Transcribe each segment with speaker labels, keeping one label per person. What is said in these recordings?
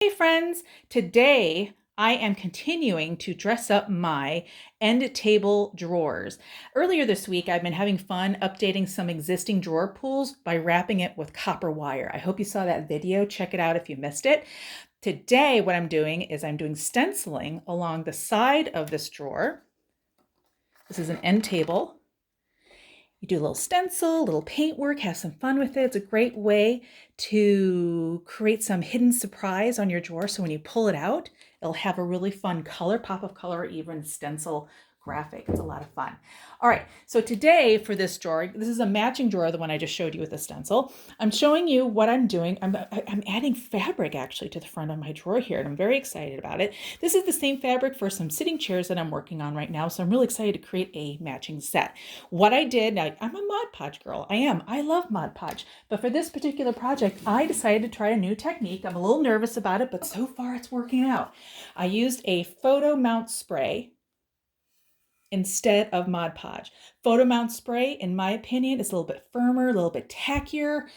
Speaker 1: Hey friends, today I am continuing to dress up my end table drawers. Earlier this week, I've been having fun updating some existing drawer pulls by wrapping it with copper wire. I hope you saw that video. Check it out if you missed it. Today, what I'm doing is I'm doing stenciling along the side of this drawer. This is an end table. You do a little stencil, a little paint work, have some fun with it. It's a great way to create some hidden surprise on your drawer. So when you pull it out, it'll have a really fun color, pop of color, or even stencil graphic. It's a lot of fun. All right, so today for this drawer, this is a matching drawer, the one I just showed you with the stencil. I'm showing you what I'm doing. I'm adding fabric actually to the front of my drawer here, and I'm very excited about it. This is the same fabric for some sitting chairs that I'm working on right now, so I'm really excited to create a matching set. What I did, now I'm a Mod Podge girl. I love Mod Podge, but for this particular project, I decided to try a new technique. I'm a little nervous about it, but so far it's working out. I used a photo mount spray instead of Mod Podge. Photo mount spray, in my opinion, is a little bit firmer, a little bit tackier,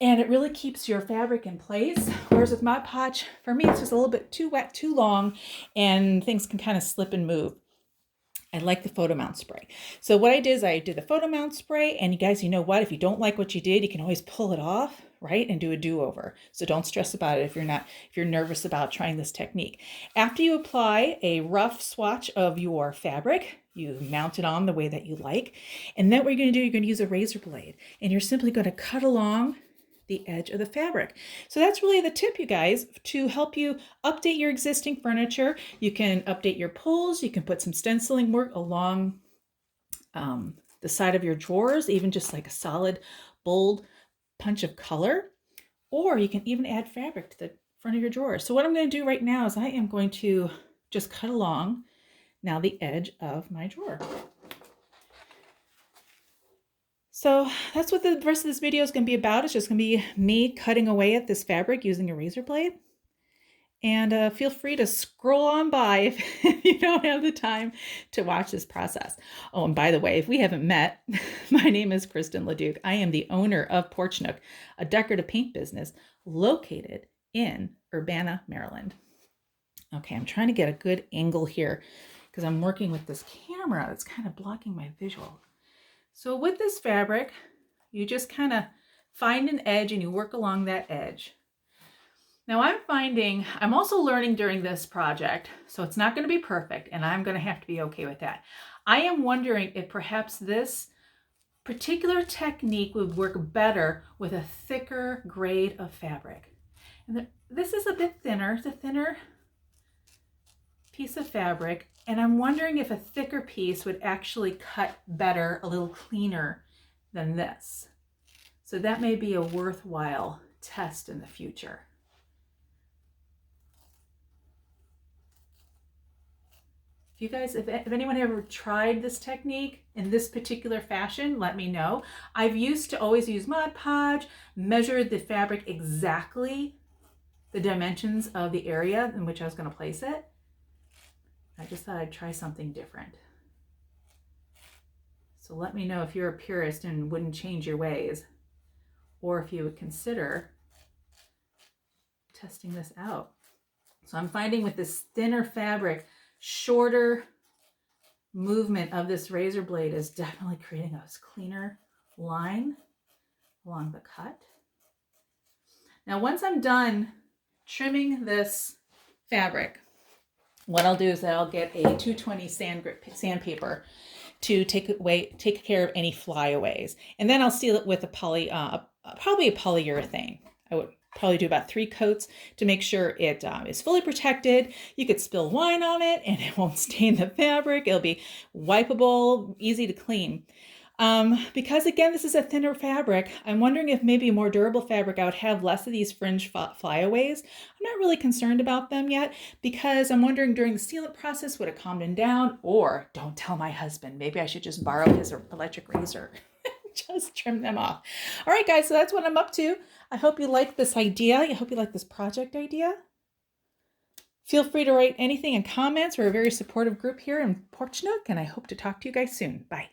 Speaker 1: and it really keeps your fabric in place. Whereas with Mod Podge, for me, it's just a little bit too wet, too long, and things can kind of slip and move. I like the photo mount spray. So what I did is I did the photo mount spray, and you guys, you know what? If you don't like what you did, you can always pull it off, right? And do a do-over. So don't stress about it if you're nervous about trying this technique. After you apply a rough swatch of your fabric, you mount it on the way that you like. And then what you're going to do, you're going to use a razor blade, and you're simply going to cut along the edge of the fabric. So that's really the tip, you guys, to help you update your existing furniture. You can update your pulls. You can put some stenciling work along the side of your drawers, even just like a solid, bold punch of color, or you can even add fabric to the front of your drawer. So what I'm going to do right now is I am going to just cut along now the edge of my drawer. So that's what the rest of this video is going to be about. It's just going to be me cutting away at this fabric using a razor blade. And feel free to scroll on by if you don't have the time to watch this process. Oh, and by the way, if we haven't met, my name is Kristen LeDuc. I am the owner of Porch Nook, a decorative paint business located in Urbana, Maryland. Okay, I'm trying to get a good angle here because I'm working with this camera that's kind of blocking my visual. So with this fabric, you just kind of find an edge and you work along that edge. Now I'm also learning during this project, so it's not going to be perfect, and I'm going to have to be okay with that. I am wondering if perhaps this particular technique would work better with a thicker grade of fabric. And this is a bit thinner. It's a thinner piece of fabric, and I'm wondering if a thicker piece would actually cut better, a little cleaner than this. So that may be a worthwhile test in the future. If you guys, if anyone ever tried this technique in this particular fashion, let me know. I've used to always use Mod Podge, measure the fabric exactly the dimensions of the area in which I was going to place it. I just thought I'd try something different. So let me know if you're a purist and wouldn't change your ways, or if you would consider testing this out. So I'm finding with this thinner fabric, shorter movement of this razor blade is definitely creating a cleaner line along the cut. Now, once I'm done trimming this fabric, what I'll do is that I'll get a 220 sandpaper to take care of any flyaways. And then I'll seal it with probably a polyurethane. I would probably do about 3 coats to make sure it is fully protected. You could spill wine on it and it won't stain the fabric. It'll be wipeable, easy to clean. Because again, this is a thinner fabric, I'm wondering if maybe a more durable fabric, I would have less of these fringe flyaways. I'm not really concerned about them yet because I'm wondering during the sealant process, would it calm them down? Or don't tell my husband, maybe I should just borrow his electric razor. Just trim them off. All right, guys, so that's what I'm up to. I hope you like this idea. I hope you like this project idea. Feel free to write anything in comments. We're a very supportive group here in Porch Nook, and I hope to talk to you guys soon. Bye.